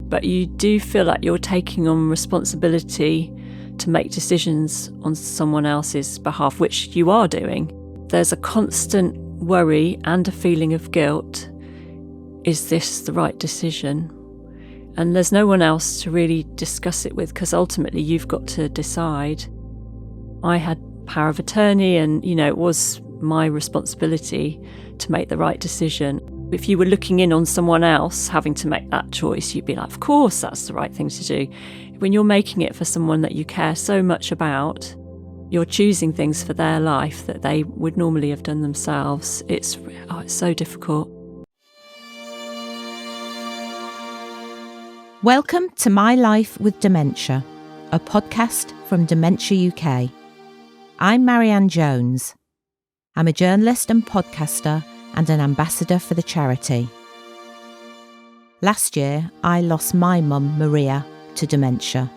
but you do feel like you're taking on responsibility to make decisions on someone else's behalf, which you are doing. There's a constant worry and a feeling of guilt. Is this the right decision? And there's no one else to really discuss it with, because ultimately you've got to decide. I had power of attorney and, it was my responsibility to make the right decision. If you were looking in on someone else having to make that choice, you'd be like, of course, that's the right thing to do. When you're making it for someone that you care so much about, you're choosing things for their life that they would normally have done themselves. It's so difficult. Welcome to My Life with Dementia, a podcast from Dementia UK. I'm Marianne Jones. I'm a journalist and podcaster and an ambassador for the charity. Last year, I lost my mum, Maria, to dementia.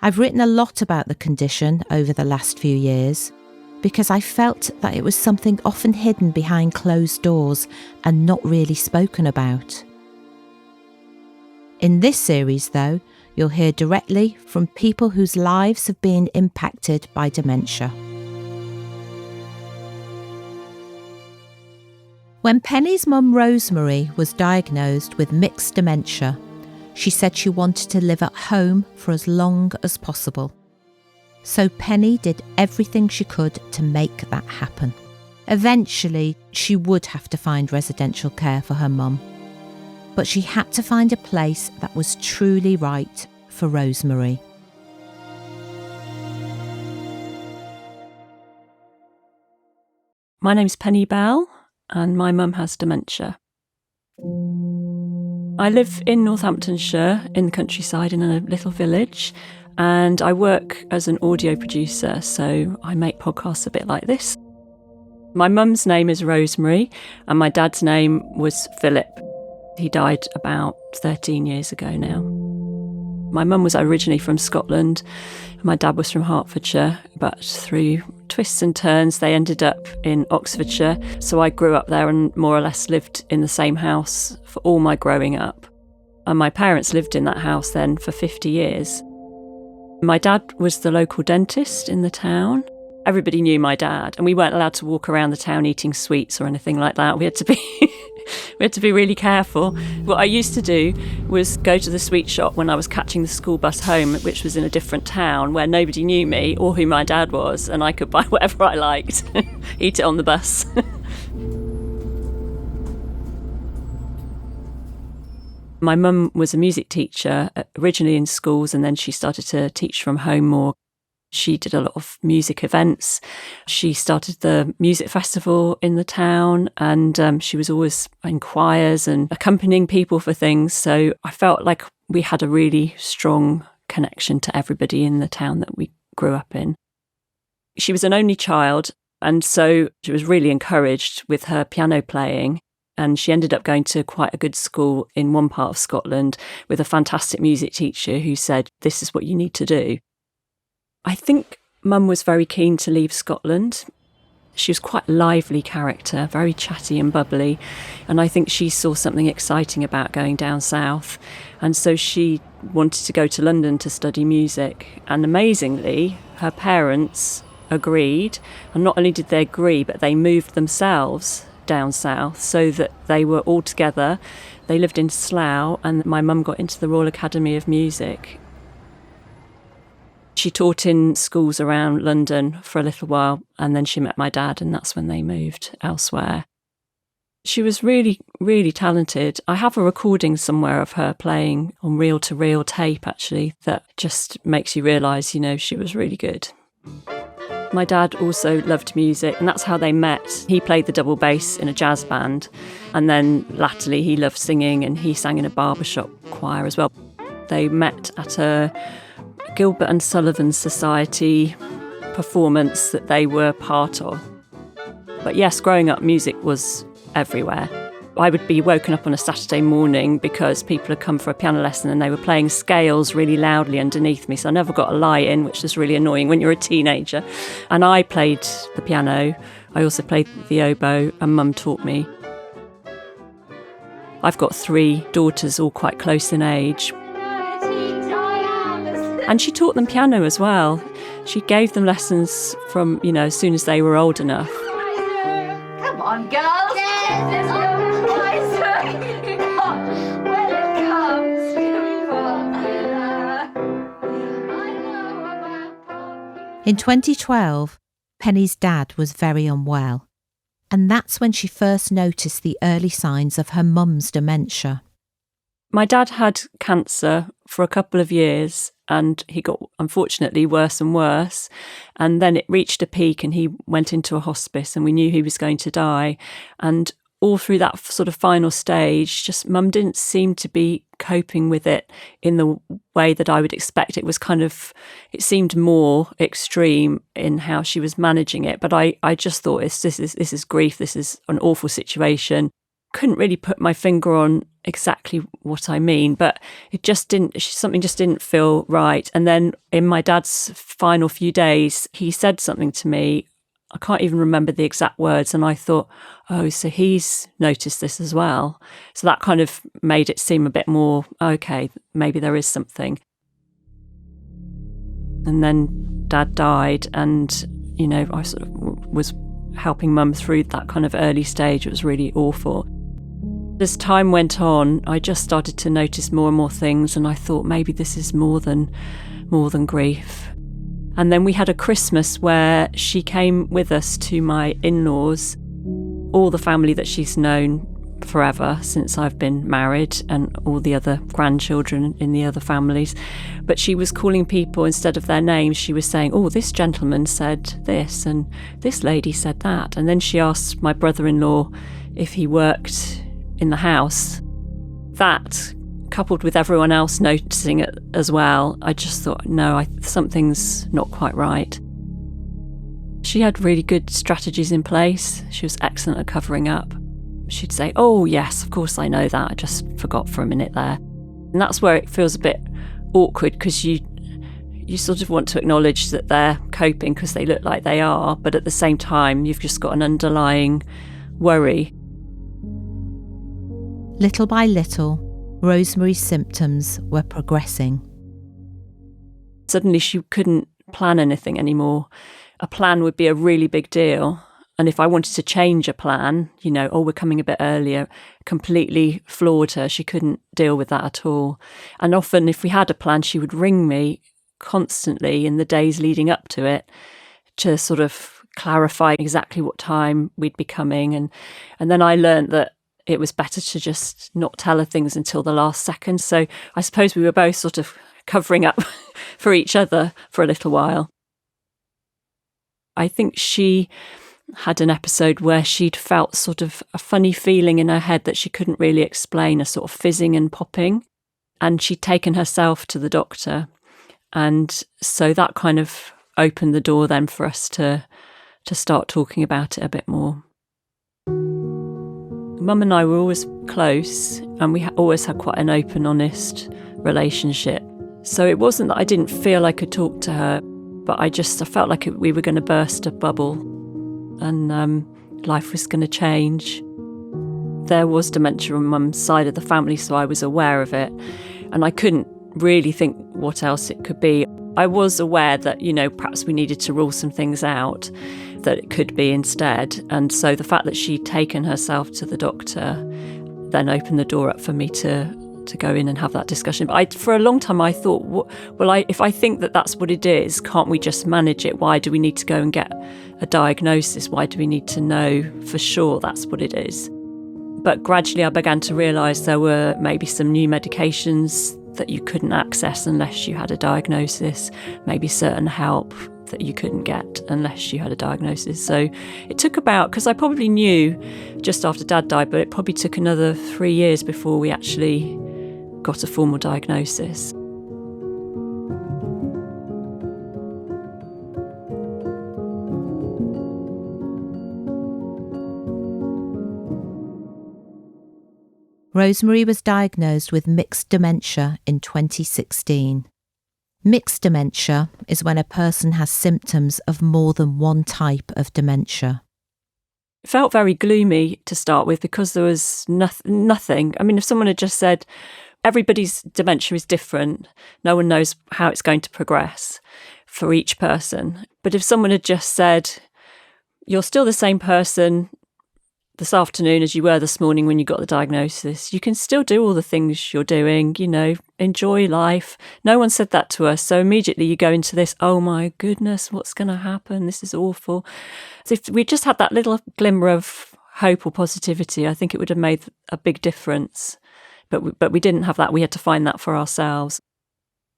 I've written a lot about the condition over the last few years because I felt that it was something often hidden behind closed doors and not really spoken about. In this series, though, you'll hear directly from people whose lives have been impacted by dementia. When Penny's mum Rosemary was diagnosed with mixed dementia, she said she wanted to live at home for as long as possible. So Penny did everything she could to make that happen. Eventually, she would have to find residential care for her mum. But she had to find a place that was truly right for Rosemary. My name's Penny Bell, and my mum has dementia. I live in Northamptonshire, in the countryside, in a little village, and I work as an audio producer, so I make podcasts a bit like this. My mum's name is Rosemary, and my dad's name was Philip. He died about 13 years ago now. My mum was originally from Scotland. My dad was from Hertfordshire, but through twists and turns, they ended up in Oxfordshire. So I grew up there and more or less lived in the same house for all my growing up. And my parents lived in that house then for 50 years. My dad was the local dentist in the town. Everybody knew my dad, and we weren't allowed to walk around the town eating sweets or anything like that. We had to be really careful. What I used to do was go to the sweet shop when I was catching the school bus home, which was in a different town where nobody knew me or who my dad was, and I could buy whatever I liked, eat it on the bus. My mum was a music teacher, originally in schools, and then she started to teach from home more. She did a lot of music events. She started the music festival in the town, and she was always in choirs and accompanying people for things. So I felt like we had a really strong connection to everybody in the town that we grew up in. She was an only child, and so she was really encouraged with her piano playing. And she ended up going to quite a good school in one part of Scotland with a fantastic music teacher who said, "This is what you need to do." I think Mum was very keen to leave Scotland. She was quite a lively character, very chatty and bubbly, and I think she saw something exciting about going down south. And so she wanted to go to London to study music. And amazingly, her parents agreed. And not only did they agree, but they moved themselves down south so that they were all together. They lived in Slough, and my mum got into the Royal Academy of Music. She taught in schools around London for a little while, and then she met my dad, and that's when they moved elsewhere. She was really, really talented. I have a recording somewhere of her playing on reel-to-reel tape, actually, that just makes you realise, she was really good. My dad also loved music, and that's how they met. He played the double bass in a jazz band, and then latterly he loved singing, and he sang in a barbershop choir as well. They met at a Gilbert and Sullivan Society performance that they were part of. But yes, growing up, music was everywhere. I would be woken up on a Saturday morning because people had come for a piano lesson and they were playing scales really loudly underneath me, so I never got a lie in, which is really annoying when you're a teenager. And I played the piano. I also played the oboe, and Mum taught me. I've got 3 daughters, all quite close in age. And she taught them piano as well. She gave them lessons from, as soon as they were old enough. Come on, girls. In 2012, Penny's dad was very unwell, and that's when she first noticed the early signs of her mum's dementia. My dad had cancer for a couple of years, and he got, unfortunately, worse and worse. And then it reached a peak and he went into a hospice, and we knew he was going to die. And all through that sort of final stage, just mum didn't seem to be coping with it in the way that I would expect. It seemed more extreme in how she was managing it. But I just thought, this is grief. This is an awful situation. Couldn't really put my finger on exactly what I mean, but something just didn't feel right. And then in my dad's final few days, he said something to me. I can't even remember the exact words. And I thought, oh, so he's noticed this as well. So that kind of made it seem a bit more, okay, maybe there is something. And then Dad died, and, I sort of was helping Mum through that kind of early stage. It was really awful. As time went on, I just started to notice more and more things, and I thought maybe this is more than grief. And then we had a Christmas where she came with us to my in-laws, all the family that she's known forever since I've been married, and all the other grandchildren in the other families. But she was calling people instead of their names. She was saying, oh, this gentleman said this and this lady said that. And then she asked my brother-in-law if he worked in the house. That, coupled with everyone else noticing it as well, I just thought, no, something's not quite right. She had really good strategies in place. She was excellent at covering up. She'd say, oh yes, of course I know that, I just forgot for a minute there. And that's where it feels a bit awkward, because you sort of want to acknowledge that they're coping because they look like they are, but at the same time you've just got an underlying worry. Little by little, Rosemary's symptoms were progressing. Suddenly she couldn't plan anything anymore. A plan would be a really big deal. And if I wanted to change a plan, we're coming a bit earlier, completely floored her. She couldn't deal with that at all. And often if we had a plan, she would ring me constantly in the days leading up to it to sort of clarify exactly what time we'd be coming. And then I learned that it was better to just not tell her things until the last second. So I suppose we were both sort of covering up for each other for a little while. I think she had an episode where she'd felt sort of a funny feeling in her head that she couldn't really explain, a sort of fizzing and popping. And she'd taken herself to the doctor. And so that kind of opened the door then for us to start talking about it a bit more. Mum and I were always close, and we always had quite an open, honest relationship. So it wasn't that I didn't feel I could talk to her, but I felt like we were going to burst a bubble, and life was going to change. There was dementia on Mum's side of the family, so I was aware of it, and I couldn't really think what else it could be. I was aware that, perhaps we needed to rule some things out that it could be instead. And so the fact that she'd taken herself to the doctor then opened the door up for me to go in and have that discussion. But for a long time I thought, if I think that that's what it is, can't we just manage it? Why do we need to go and get a diagnosis? Why do we need to know for sure that's what it is? But gradually I began to realise there were maybe some new medications that you couldn't access unless you had a diagnosis, maybe certain help that you couldn't get unless you had a diagnosis. So it took because I probably knew just after Dad died, but it probably took another 3 years before we actually got a formal diagnosis. Rosemary was diagnosed with mixed dementia in 2016. Mixed dementia is when a person has symptoms of more than one type of dementia. It felt very gloomy to start with because there was nothing. I mean, if someone had just said, everybody's dementia is different, no one knows how it's going to progress for each person. But if someone had just said, you're still the same person this afternoon as you were this morning when you got the diagnosis, you can still do all the things you're doing, enjoy life. No one said that to us. So immediately you go into this, oh my goodness, what's going to happen? This is awful. So if we just had that little glimmer of hope or positivity, I think it would have made a big difference. But we didn't have that. We had to find that for ourselves.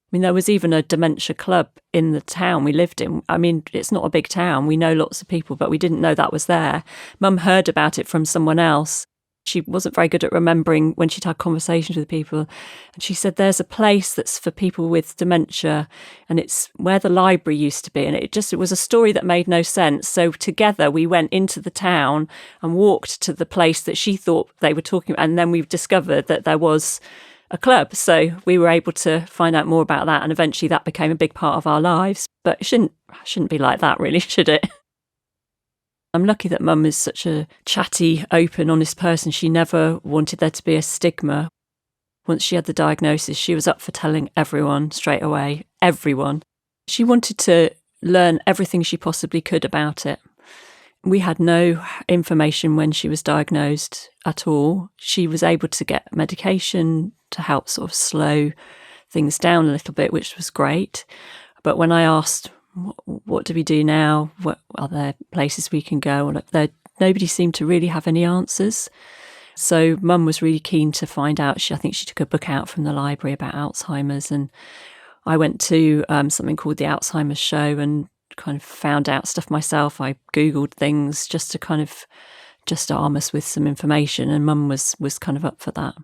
I mean, there was even a dementia club in the town we lived in. I mean, it's not a big town. We know lots of people, but we didn't know that was there. Mum heard about it from someone else. She wasn't very good at remembering when she'd had conversations with people. And she said, there's a place that's for people with dementia, and it's where the library used to be. And it was a story that made no sense. So together we went into the town and walked to the place that she thought they were talking about. And then we discovered that there was a club. So we were able to find out more about that. And eventually that became a big part of our lives. But it shouldn't be like that, really, should it? I'm lucky that Mum is such a chatty, open, honest person. She never wanted there to be a stigma. Once she had the diagnosis, she was up for telling everyone straight away, everyone. She wanted to learn everything she possibly could about it. We had no information when she was diagnosed at all. She was able to get medication to help sort of slow things down a little bit, which was great. But when I asked, what do we do now? What are there places we can go? Nobody seemed to really have any answers. So Mum was really keen to find out. I think she took a book out from the library about Alzheimer's, and I went to something called the Alzheimer's Show and kind of found out stuff myself. I Googled things just to kind of just arm us with some information, and Mum was kind of up for that.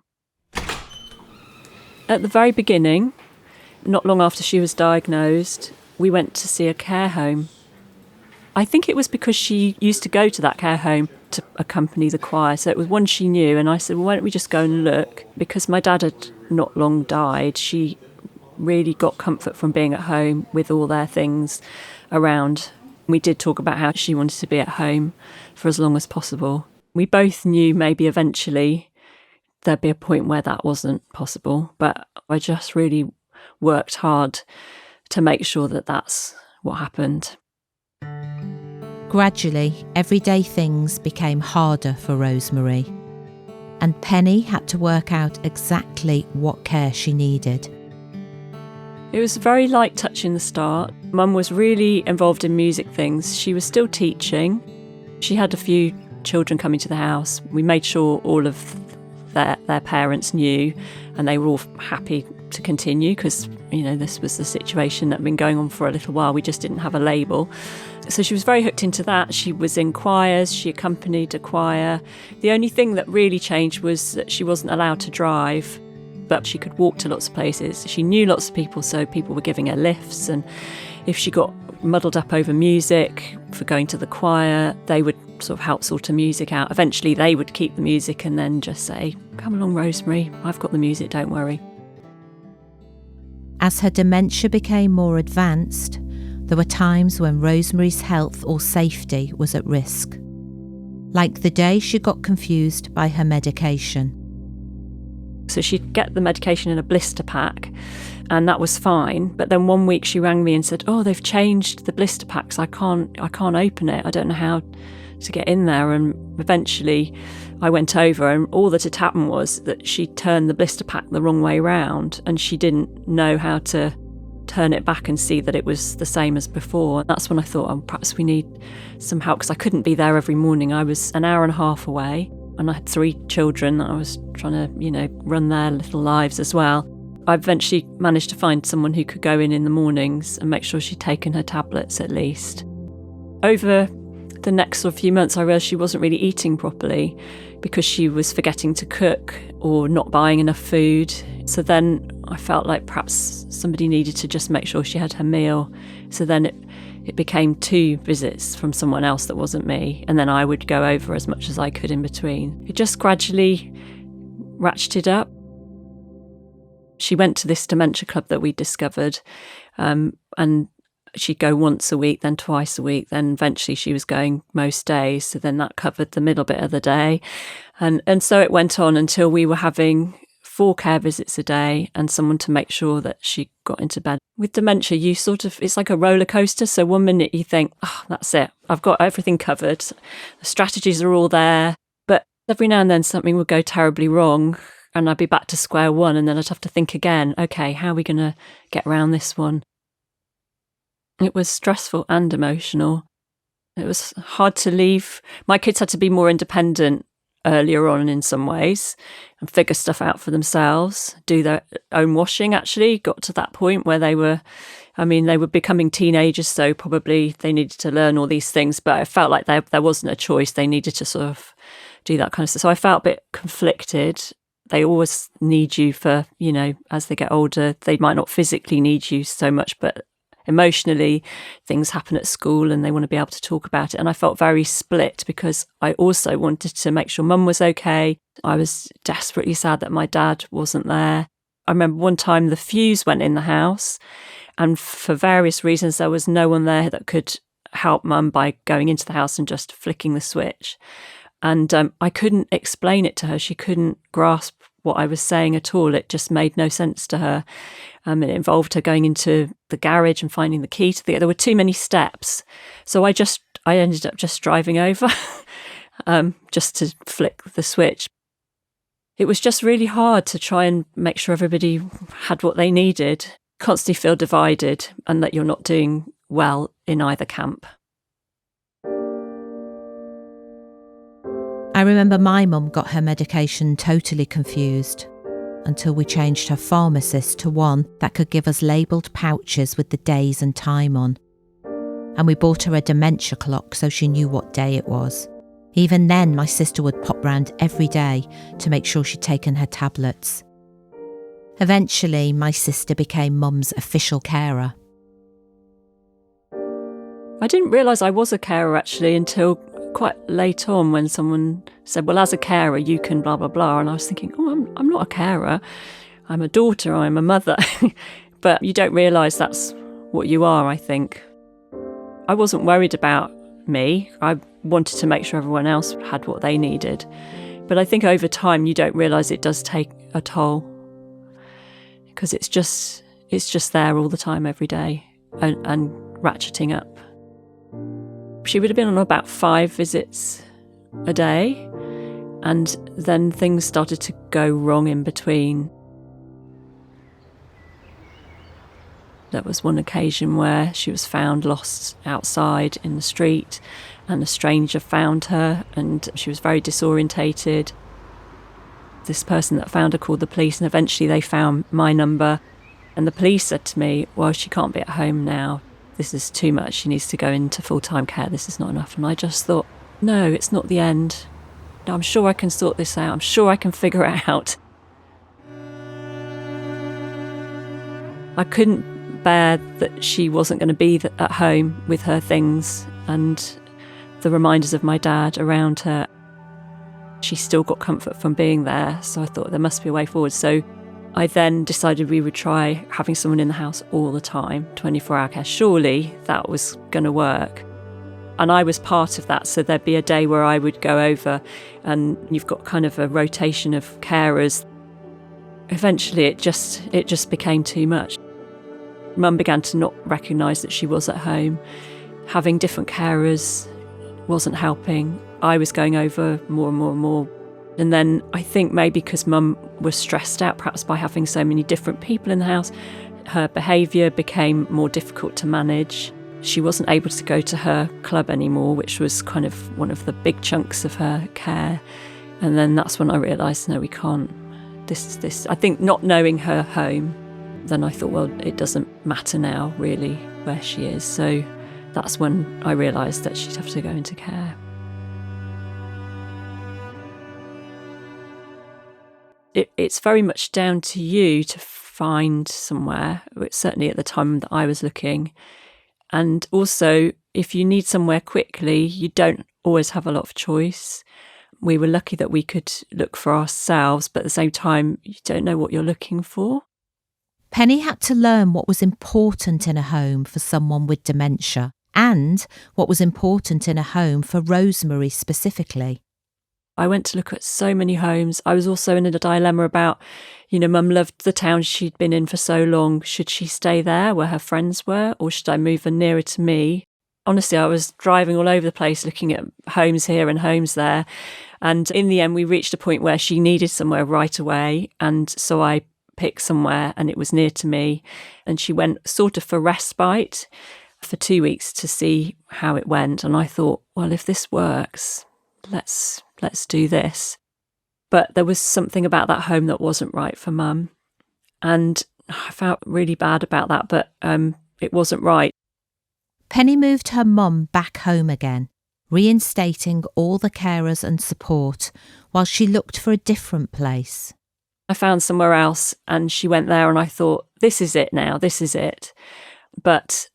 At the very beginning, not long after she was diagnosed, we went to see a care home. I think it was because she used to go to that care home to accompany the choir, so it was one she knew, and I said, well, why don't we just go and look? Because my dad had not long died. She really got comfort from being at home with all their things around. We did talk about how she wanted to be at home for as long as possible. We both knew maybe eventually there'd be a point where that wasn't possible, but I just really worked hard to make sure that that's what happened. Gradually, everyday things became harder for Rosemary, and Penny had to work out exactly what care she needed. It was a very light touch in the start. Mum was really involved in music things. She was still teaching. She had a few children coming to the house. We made sure all of their parents knew, and they were all happy to continue because, this was the situation that had been going on for a little while. We just didn't have a label. So she was very hooked into that. She was in choirs. She accompanied a choir. The only thing that really changed was that she wasn't allowed to drive, but she could walk to lots of places. She knew lots of people, so people were giving her lifts. And if she got muddled up over music for going to the choir, they would sort of help sort of music out. Eventually they would keep the music and then just say, come along, Rosemary, I've got the music, don't worry. As her dementia became more advanced, there were times when Rosemary's health or safety was at risk. Like the day she got confused by her medication. So she'd get the medication in a blister pack, and that was fine. But then one week she rang me and said, oh, they've changed the blister packs. I can't open it. I don't know how to get in there. And eventually I went over, and all that had happened was that she turned the blister pack the wrong way round, and she didn't know how to turn it back and see that it was the same as before. And that's when I thought, oh, perhaps we need some help, because I couldn't be there every morning. I was an hour and a half away, and I had 3 children that I was trying to, run their little lives as well. I eventually managed to find someone who could go in the mornings and make sure she'd taken her tablets at least. Over the next sort of few months, I realised she wasn't really eating properly because she was forgetting to cook or not buying enough food. So then I felt like perhaps somebody needed to just make sure she had her meal. So then it became 2 visits from someone else that wasn't me, and then I would go over as much as I could in between. It just gradually ratcheted up. She went to this dementia club that we discovered, and she'd go once a week, then twice a week, then eventually she was going most days. So then that covered the middle bit of the day. And so it went on until we were having 4 care visits a day and someone to make sure that she got into bed. With dementia, it's like a roller coaster. So one minute you think, oh, that's it, I've got everything covered. The strategies are all there. But every now and then something would go terribly wrong and I'd be back to square one, and then I'd have to think again, okay, how are we going to get around this one? It was stressful and emotional. It was hard to leave. My kids had to be more independent earlier on in some ways and figure stuff out for themselves, do their own washing. Actually got to that point where they were becoming teenagers, so probably they needed to learn all these things, but I felt like there wasn't a choice. They needed to sort of do that kind of stuff. So I felt a bit conflicted. They always need you for, as they get older, they might not physically need you so much, but emotionally things happen at school and they want to be able to talk about it. And I felt very split because I also wanted to make sure Mum was okay. I was desperately sad that my dad wasn't there. I remember one time the fuse went in the house and for various reasons there was no one there that could help Mum by going into the house and just flicking the switch. And I couldn't explain it to her. She couldn't grasp what I was saying at all. It just made no sense to her. It involved her going into the garage and finding the key to there were too many steps. So I ended up just driving over just to flick the switch. It was just really hard to try and make sure everybody had what they needed, constantly feel divided and that you're not doing well in either camp. I remember my mum got her medication totally confused until we changed her pharmacist to one that could give us labelled pouches with the days and time on. And we bought her a dementia clock so she knew what day it was. Even then, my sister would pop round every day to make sure she'd taken her tablets. Eventually, my sister became Mum's official carer. I didn't realise I was a carer actually until quite late on when someone said, well, as a carer, you can blah, blah, blah. And I was thinking, I'm not a carer. I'm a daughter, I'm a mother. But you don't realise that's what you are, I think. I wasn't worried about me. I wanted to make sure everyone else had what they needed. But I think over time, you don't realise it does take a toll because it's just there all the time, every day and ratcheting up. She would have been on about 5 visits a day, and then things started to go wrong in between. There was one occasion where she was found lost outside in the street, and a stranger found her, and she was very disorientated. This person that found her called the police, and eventually they found my number, and the police said to me, well, she can't be at home now. This is too much. She needs to go into full-time care. This is not enough. And I just thought, no, it's not the end. No, I'm sure I can sort this out. I'm sure I can figure it out. I couldn't bear that she wasn't going to be at home with her things and the reminders of my dad around her. She still got comfort from being there. So I thought there must be a way forward. So I then decided we would try having someone in the house all the time, 24-hour care. Surely that was going to work. And I was part of that. So there'd be a day where I would go over and you've got kind of a rotation of carers. Eventually it just became too much. Mum began to not recognise that she was at home. Having different carers wasn't helping. I was going over more and more and more. And then I think maybe because Mum was stressed out, perhaps by having so many different people in the house, her behaviour became more difficult to manage. She wasn't able to go to her club anymore, which was kind of one of the big chunks of her care. And then that's when I realised, no, we can't. This. I think not knowing her home, then I thought, well, it doesn't matter now, really, where she is. So that's when I realised that she'd have to go into care. It's very much down to you to find somewhere, certainly at the time that I was looking. And also, if you need somewhere quickly, you don't always have a lot of choice. We were lucky that we could look for ourselves, but at the same time, you don't know what you're looking for. Penny had to learn what was important in a home for someone with dementia and what was important in a home for Rosemary specifically. I went to look at so many homes. I was also in a dilemma about, Mum loved the town she'd been in for so long. Should she stay there where her friends were, or should I move her nearer to me? Honestly, I was driving all over the place looking at homes here and homes there. And in the end, we reached a point where she needed somewhere right away. And so I picked somewhere and it was near to me. And she went sort of for respite for 2 weeks to see how it went. And I thought, well, if this works, let's do this. But there was something about that home that wasn't right for Mum. And I felt really bad about that, but it wasn't right. Penny moved her mum back home again, reinstating all the carers and support while she looked for a different place. I found somewhere else and she went there and I thought, this is it now, this is it. But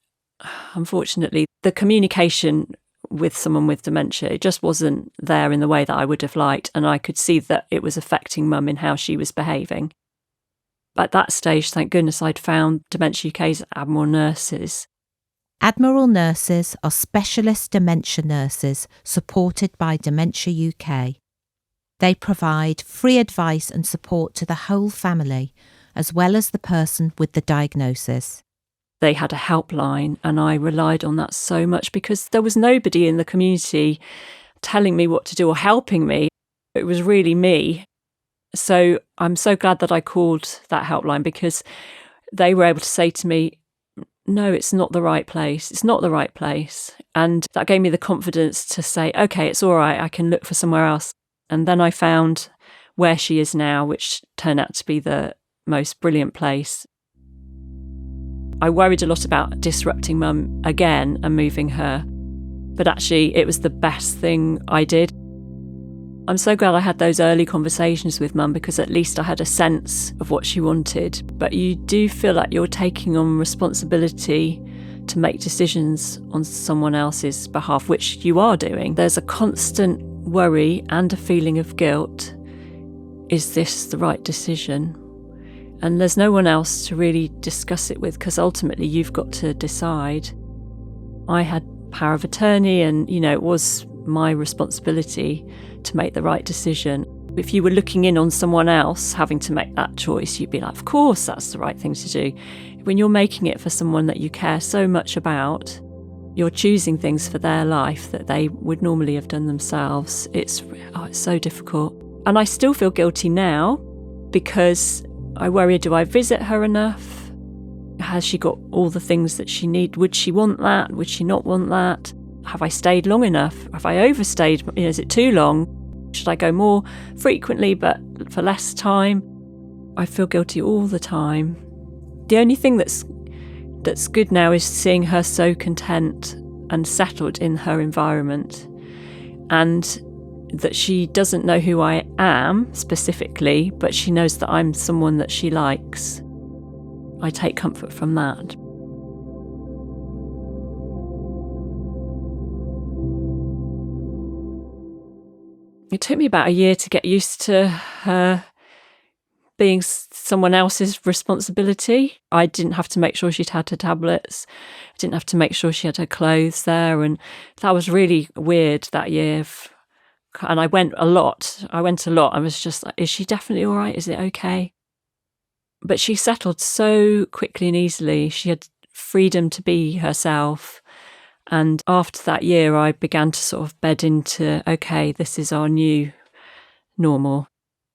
unfortunately, the communication with someone with dementia, it just wasn't there in the way that I would have liked, and I could see that it was affecting Mum in how she was behaving. At that stage, thank goodness, I'd found Dementia UK's Admiral Nurses. Admiral Nurses are specialist dementia nurses supported by Dementia UK. They provide free advice and support to the whole family, as well as the person with the diagnosis. They had a helpline and I relied on that so much because there was nobody in the community telling me what to do or helping me. It was really me. So I'm so glad that I called that helpline because they were able to say to me, no, it's not the right place. It's not the right place. And that gave me the confidence to say, okay, it's all right. I can look for somewhere else. And then I found where she is now, which turned out to be the most brilliant place. I worried a lot about disrupting Mum again and moving her, but actually it was the best thing I did. I'm so glad I had those early conversations with Mum because at least I had a sense of what she wanted. But you do feel like you're taking on responsibility to make decisions on someone else's behalf, which you are doing. There's a constant worry and a feeling of guilt. Is this the right decision? And there's no one else to really discuss it with because ultimately you've got to decide. I had power of attorney and, it was my responsibility to make the right decision. If you were looking in on someone else having to make that choice, you'd be like, of course, that's the right thing to do. When you're making it for someone that you care so much about, you're choosing things for their life that they would normally have done themselves. It's so difficult. And I still feel guilty now because I worry, do I visit her enough? Has she got all the things that she needs? Would she want that? Would she not want that? Have I stayed long enough? Have I overstayed? Is it too long? Should I go more frequently but for less time? I feel guilty all the time. The only thing that's good now is seeing her so content and settled in her environment, and that she doesn't know who I am specifically, but she knows that I'm someone that she likes. I take comfort from that. It took me about a year to get used to her being someone else's responsibility. I didn't have to make sure she'd had her tablets. I didn't have to make sure she had her clothes there. And that was really weird that year. And I went a lot. I was just like, is she definitely all right? Is it okay? But she settled so quickly and easily. She had freedom to be herself. And after that year, I began to sort of bed into, okay, this is our new normal.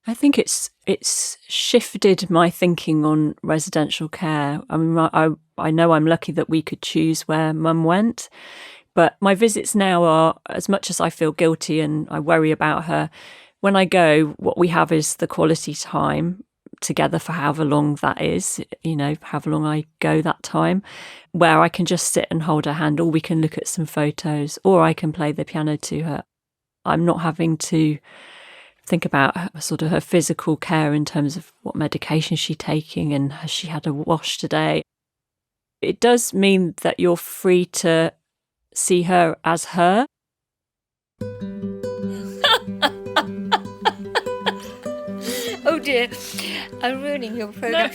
I think it's shifted my thinking on residential care. I mean, I know I'm lucky that we could choose where Mum went. But my visits now are, as much as I feel guilty and I worry about her, when I go, what we have is the quality time together for however long that is, however long I go that time, where I can just sit and hold her hand, or we can look at some photos, or I can play the piano to her. I'm not having to think about sort of her physical care in terms of what medication she's taking and has she had a wash today. It does mean that you're free to see her as her. Oh dear. I'm ruining your programme.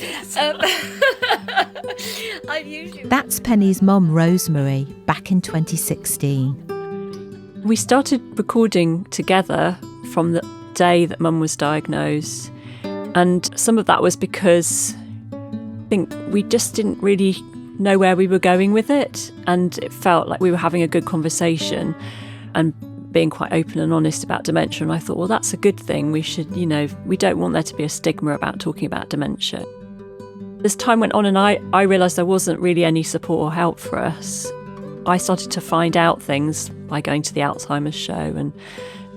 That's Penny's mum, Rosemary, back in 2016. We started recording together from the day that Mum was diagnosed. And some of that was because I think we just didn't really know where we were going with it. And it felt like we were having a good conversation and being quite open and honest about dementia. And I thought, well, that's a good thing. We should, we don't want there to be a stigma about talking about dementia. As time went on and I realised there wasn't really any support or help for us, I started to find out things by going to the Alzheimer's show and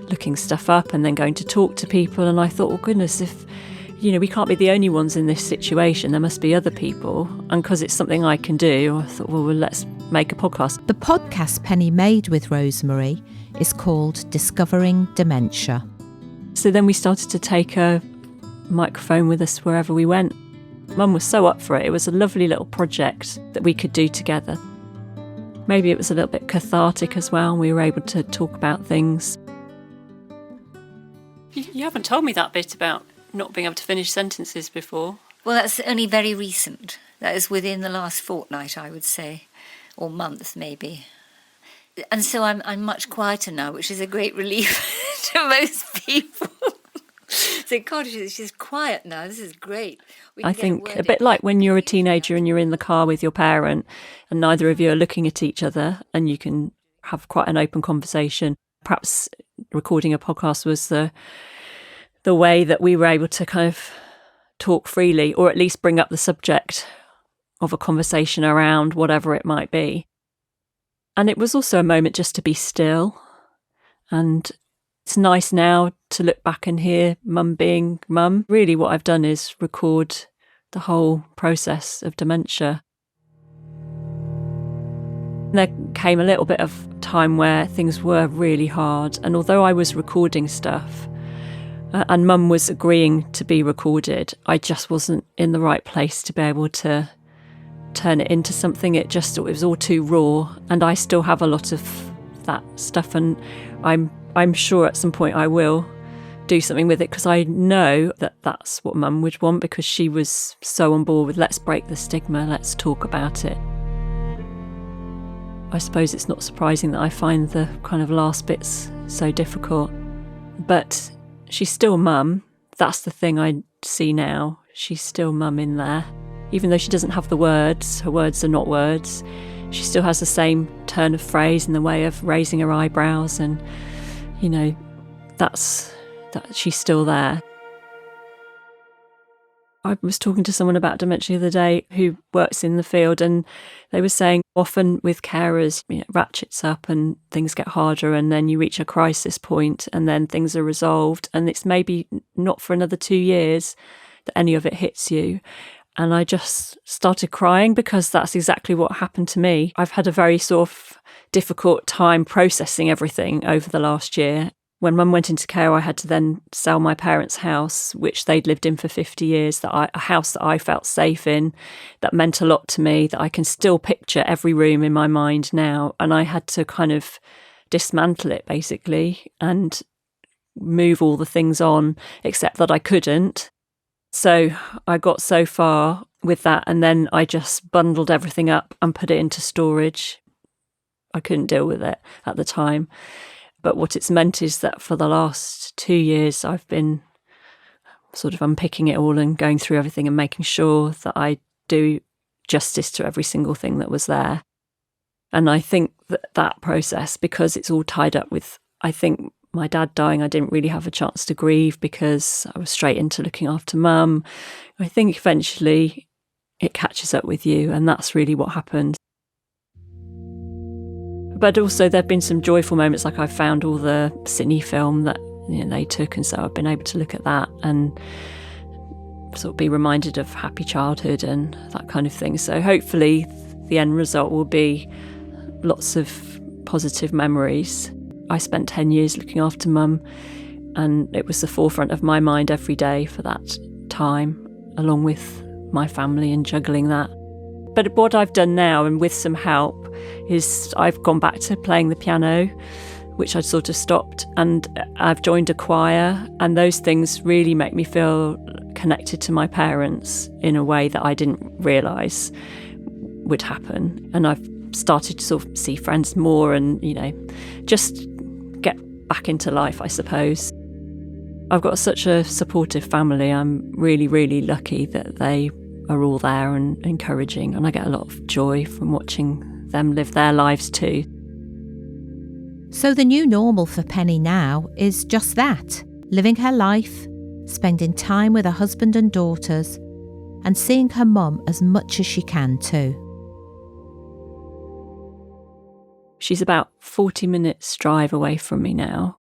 looking stuff up and then going to talk to people. And I thought, well, goodness, if, we can't be the only ones in this situation, there must be other people. And because it's something I can do, I thought, well, let's make a podcast. The podcast Penny made with Rosemary is called Discovering Dementia. So then we started to take a microphone with us wherever we went. Mum was so up for it. It was a lovely little project that we could do together. Maybe it was a little bit cathartic as well. We were able to talk about things. You haven't told me that bit about not being able to finish sentences before. Well, that's only very recent. That is within the last fortnight, I would say, or month maybe. And so I'm much quieter now, which is a great relief to most people. So, God, she's quiet now. This is great. I think a bit like when you're a teenager and you're in the car with your parent and neither of you are looking at each other and you can have quite an open conversation. Perhaps recording a podcast was the way that we were able to kind of talk freely, or at least bring up the subject of a conversation around whatever it might be. And it was also a moment just to be still. And it's nice now to look back and hear Mum being Mum. Really what I've done is record the whole process of dementia. There came a little bit of time where things were really hard. And although I was recording stuff and Mum was agreeing to be recorded, I just wasn't in the right place to be able to turn it into something. It was all too raw. And I still have a lot of that stuff. And I'm sure at some point I will do something with it because I know that that's what Mum would want, because she was so on board with let's break the stigma, let's talk about it. I suppose it's not surprising that I find the kind of last bits so difficult. But she's still Mum. That's the thing I see now. She's still Mum in there. Even though she doesn't have the words, her words are not words, she still has the same turn of phrase in the way of raising her eyebrows and, that she's still there. I was talking to someone about dementia the other day who works in the field, and they were saying often with carers, it ratchets up and things get harder, and then you reach a crisis point and then things are resolved, and it's maybe not for another 2 years that any of it hits you. And I just started crying because that's exactly what happened to me. I've had a very sort of difficult time processing everything over the last year. When Mum went into care, I had to then sell my parents' house, which they'd lived in for 50 years, a house that I felt safe in, that meant a lot to me, that I can still picture every room in my mind now. And I had to kind of dismantle it, basically, and move all the things on, except that I couldn't. So I got so far with that, and then I just bundled everything up and put it into storage. I couldn't deal with it at the time. But what it's meant is that for the last 2 years, I've been sort of unpicking it all and going through everything and making sure that I do justice to every single thing that was there. And I think that process, because it's all tied up with, I think, my dad dying, I didn't really have a chance to grieve because I was straight into looking after Mum. I think eventually it catches up with you, and that's really what happened. But also there have been some joyful moments, like I found all the Sydney film that they took, and so I've been able to look at that and sort of be reminded of happy childhood and that kind of thing. So hopefully the end result will be lots of positive memories. I spent 10 years looking after Mum, and it was the forefront of my mind every day for that time, along with my family and juggling that. But what I've done now, and with some help, is I've gone back to playing the piano, which I'd sort of stopped, and I've joined a choir, and those things really make me feel connected to my parents in a way that I didn't realise would happen. And I've started to sort of see friends more and, just get back into life, I suppose. I've got such a supportive family. I'm really, really lucky that they are all there and encouraging, and I get a lot of joy from watching them live their lives too. So the new normal for Penny now is just that, living her life, spending time with her husband and daughters, and seeing her mum as much as she can too. She's about 40 minutes drive away from me now.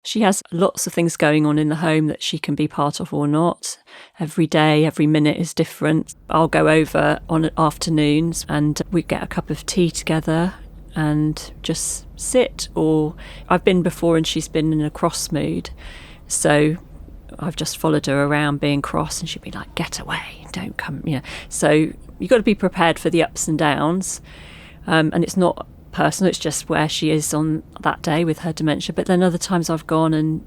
She has lots of things going on in the home that she can be part of or not. Every day, every minute is different. I'll go over on afternoons and we get a cup of tea together and just sit. Or I've been before and she's been in a cross mood. So I've just followed her around being cross and she'd be like, get away, don't come. So you've got to be prepared for the ups and downs. And it's not personal, it's just where she is on that day with her dementia. But then other times I've gone and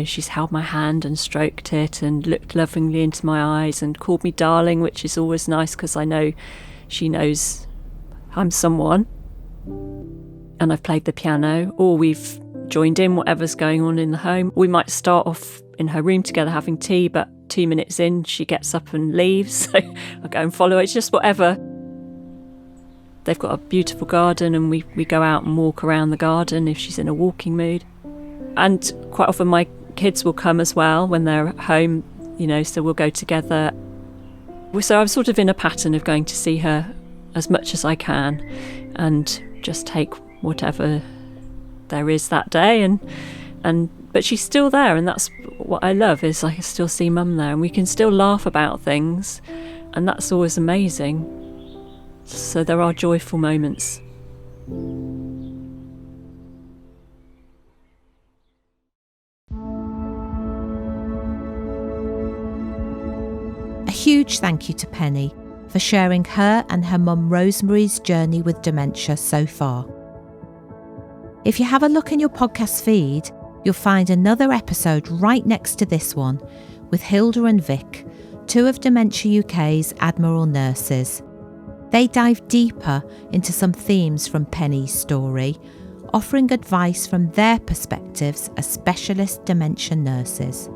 she's held my hand and stroked it and looked lovingly into my eyes and called me darling, which is always nice because I know she knows I'm someone. And I've played the piano, or we've joined in whatever's going on in the home. We might start off in her room together having tea, but 2 minutes in she gets up and leaves, so I go and follow her. It's just whatever. They've got a beautiful garden and we go out and walk around the garden if she's in a walking mood. And quite often my kids will come as well when they're at home, so we'll go together. So I'm sort of in a pattern of going to see her as much as I can and just take whatever there is that day. But she's still there, and that's what I love, is I can still see Mum there and we can still laugh about things, and that's always amazing. So there are joyful moments. A huge thank you to Penny for sharing her and her mum Rosemary's journey with dementia so far. If you have a look in your podcast feed, you'll find another episode right next to this one with Hilda and Vic, two of Dementia UK's Admiral Nurses. They dive deeper into some themes from Penny's story, offering advice from their perspectives as specialist dementia nurses.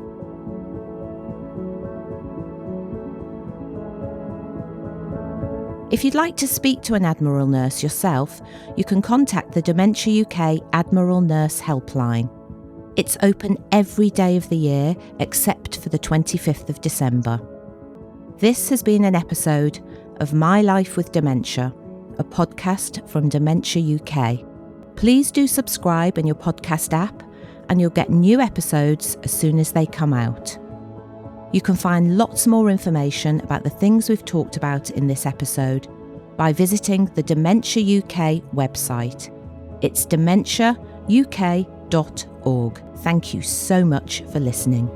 If you'd like to speak to an Admiral Nurse yourself, you can contact the Dementia UK Admiral Nurse helpline. It's open every day of the year except for the 25th of December. This has been an episode of My Life with Dementia, a podcast from Dementia UK. Please do subscribe in your podcast app and you'll get new episodes as soon as they come out. You can find lots more information about the things we've talked about in this episode by visiting the Dementia UK website. It's dementiauk.org. Thank you so much for listening.